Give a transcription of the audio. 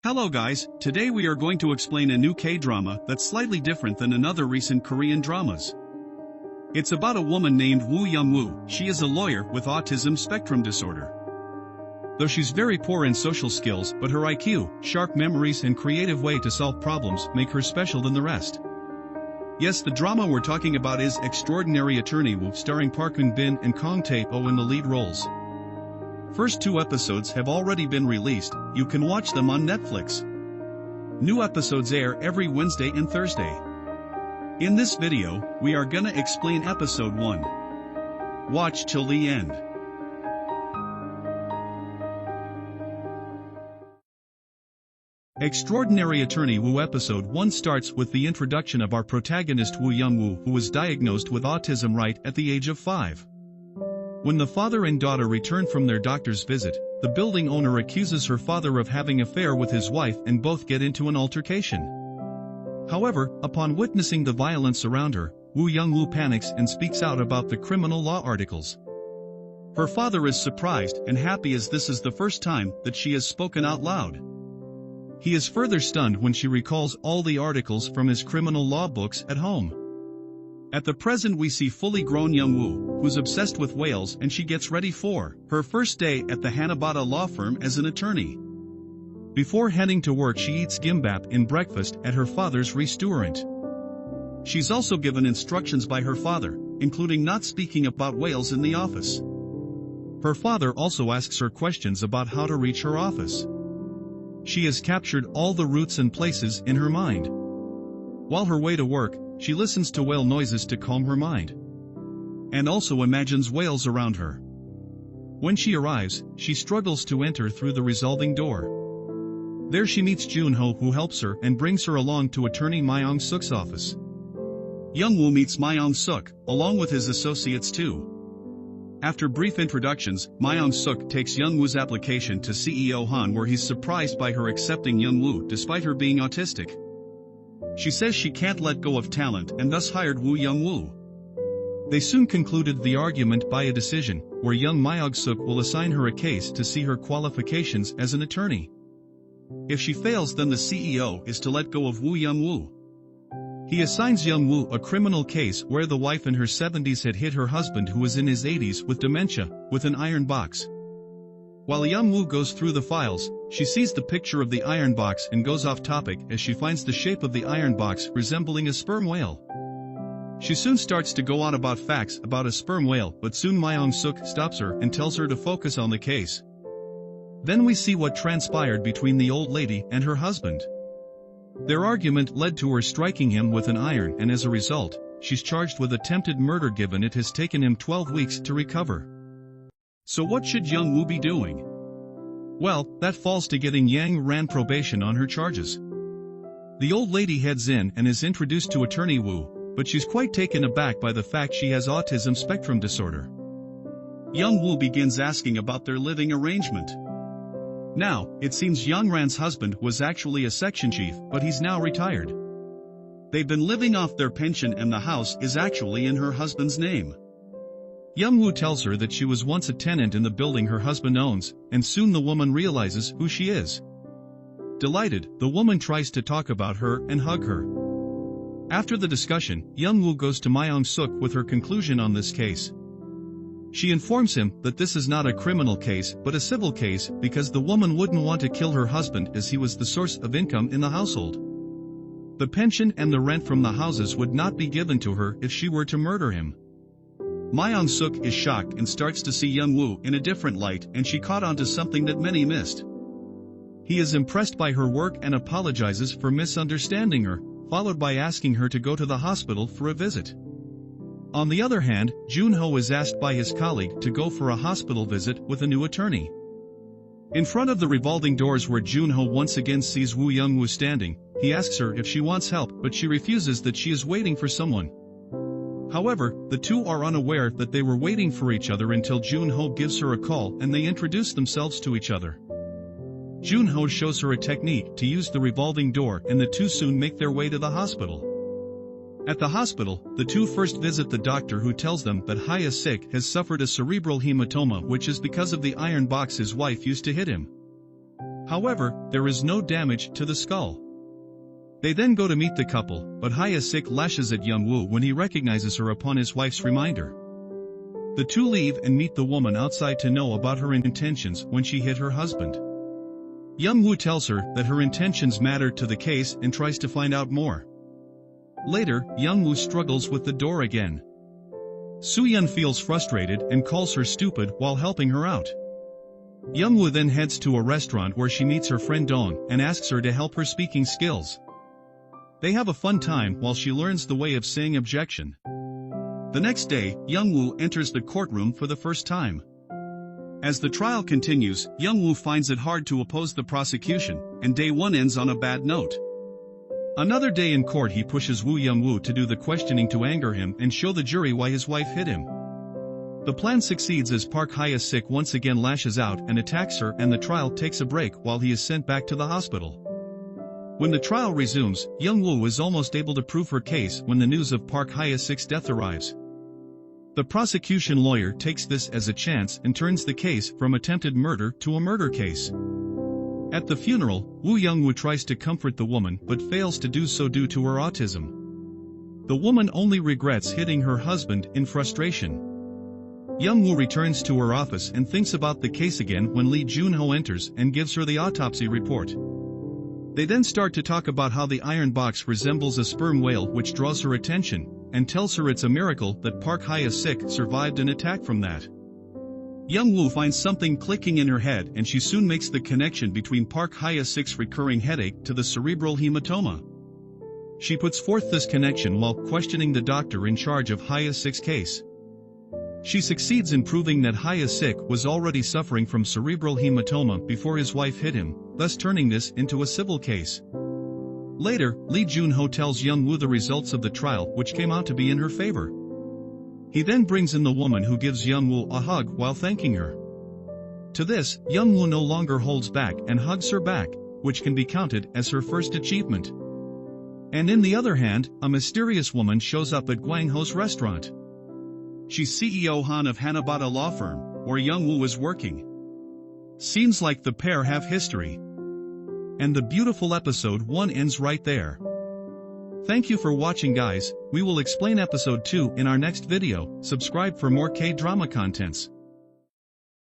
Hello guys, today we are going to explain a new K-drama that's slightly different than another recent Korean dramas. It's about a woman named Woo Young-woo. She is a lawyer with autism spectrum disorder. Though she's very poor in social skills, but her IQ, sharp memories and creative way to solve problems make her special than the rest. Yes, the drama we're talking about is Extraordinary Atty Woo, starring Park Eun-bin and Kang Tae-oh in the lead roles. First 2 episodes have already been released. You can watch them on Netflix. New episodes air every Wednesday and Thursday. In this video, we are gonna explain episode 1. Watch till the end. Extraordinary Atty Woo episode 1 starts with the introduction of our protagonist Woo Young-woo, who was diagnosed with autism right at the age of 5. When the father and daughter return from their doctor's visit, the building owner accuses her father of having an affair with his wife and both get into an altercation. However, upon witnessing the violence around her, Woo Young-woo panics and speaks out about the criminal law articles. Her father is surprised and happy as this is the first time that she has spoken out loud. He is further stunned when she recalls all the articles from his criminal law books at home. At the present we see fully grown Young-woo, who's obsessed with whales, and she gets ready for her first day at the Hanabata law firm as an attorney. Before heading to work she eats gimbap in breakfast at her father's restaurant. She's also given instructions by her father, including not speaking about whales in the office. Her father also asks her questions about how to reach her office. She has captured all the routes and places in her mind. While her way to work, she listens to whale noises to calm her mind. And also imagines whales around her. When she arrives, she struggles to enter through the resolving door. There she meets Jun-ho, who helps her and brings her along to attorney Myung-suk's office. Young-woo meets Myung-suk, along with his associates too. After brief introductions, Myung-suk takes Young-woo's application to CEO Han, where he's surprised by her accepting Young-woo despite her being autistic. She says she can't let go of talent and thus hired Woo Young-woo. They soon concluded the argument by a decision, where young Myung-suk will assign her a case to see her qualifications as an attorney. If she fails, then the CEO is to let go of Woo Young-woo. He assigns Young-woo a criminal case where the wife in her 70s had hit her husband, who was in his 80s with dementia, with an iron box. While Young-woo goes through the files, she sees the picture of the iron box and goes off topic as she finds the shape of the iron box resembling a sperm whale. She soon starts to go on about facts about a sperm whale, but soon Myung-suk stops her and tells her to focus on the case. Then we see what transpired between the old lady and her husband. Their argument led to her striking him with an iron, and as a result, she's charged with attempted murder given it has taken him 12 weeks to recover. So what should Young-woo be doing? Well, that falls to getting Yang Ran probation on her charges. The old lady heads in and is introduced to Atty Woo, but she's quite taken aback by the fact she has autism spectrum disorder. Young-woo begins asking about their living arrangement. Now, it seems Yang Ran's husband was actually a section chief, but he's now retired. They've been living off their pension and the house is actually in her husband's name. Young-woo tells her that she was once a tenant in the building her husband owns, and soon the woman realizes who she is. Delighted, the woman tries to talk about her and hug her. After the discussion, Young-woo goes to Myung-suk with her conclusion on this case. She informs him that this is not a criminal case but a civil case because the woman wouldn't want to kill her husband as he was the source of income in the household. The pension and the rent from the houses would not be given to her if she were to murder him. Myung-suk is shocked and starts to see Young-woo in a different light, and she caught on to something that many missed. He is impressed by her work and apologizes for misunderstanding her, followed by asking her to go to the hospital for a visit. On the other hand, Jun-ho is asked by his colleague to go for a hospital visit with a new attorney. In front of the revolving doors where Jun-ho once again sees Woo Young-woo standing, he asks her if she wants help, but she refuses that she is waiting for someone. However, the two are unaware that they were waiting for each other until Jun-ho gives her a call and they introduce themselves to each other. Jun-ho shows her a technique to use the revolving door and the two soon make their way to the hospital. At the hospital, the two first visit the doctor, who tells them that Hae-sik has suffered a cerebral hematoma, which is because of the iron box his wife used to hit him. However, there is no damage to the skull. They then go to meet the couple, but Hye-sik lashes at Young-woo when he recognizes her upon his wife's reminder. The two leave and meet the woman outside to know about her intentions when she hit her husband. Young-woo tells her that her intentions matter to the case and tries to find out more. Later, Young-woo struggles with the door again. Soo-yeon feels frustrated and calls her stupid while helping her out. Young-woo then heads to a restaurant where she meets her friend Dong and asks her to help her speaking skills. They have a fun time while she learns the way of saying objection. The next day, Young-woo enters the courtroom for the first time. As the trial continues, Young-woo finds it hard to oppose the prosecution, and day one ends on a bad note. Another day in court he pushes Woo Young-woo to do the questioning to anger him and show the jury why his wife hit him. The plan succeeds as Park Hye-sik once again lashes out and attacks her, and the trial takes a break while he is sent back to the hospital. When the trial resumes, Young-woo is almost able to prove her case when the news of Park Hye-sik's death arrives. The prosecution lawyer takes this as a chance and turns the case from attempted murder to a murder case. At the funeral, Woo Young-woo tries to comfort the woman but fails to do so due to her autism. The woman only regrets hitting her husband in frustration. Young-woo returns to her office and thinks about the case again when Lee Jun-ho enters and gives her the autopsy report. They then start to talk about how the iron box resembles a sperm whale, which draws her attention, and tells her it's a miracle that Park Hye-sik survived an attack from that. Young-woo finds something clicking in her head and she soon makes the connection between Park Hye-sik's recurring headache to the cerebral hematoma. She puts forth this connection while questioning the doctor in charge of Hye-sik's case. She succeeds in proving that Hye-sik was already suffering from cerebral hematoma before his wife hit him, thus turning this into a civil case. Later, Lee Jun-ho tells Young-woo the results of the trial, which came out to be in her favor. He then brings in the woman who gives Young-woo a hug while thanking her. To this, Young-woo no longer holds back and hugs her back, which can be counted as her first achievement. And in the other hand, a mysterious woman shows up at Gwang-ho's restaurant. She's CEO Han of Hanabata law firm, where Young-woo is working. Seems like the pair have history. And the beautiful episode 1 ends right there. Thank you for watching, guys. We will explain episode 2 in our next video. Subscribe for more K-drama contents.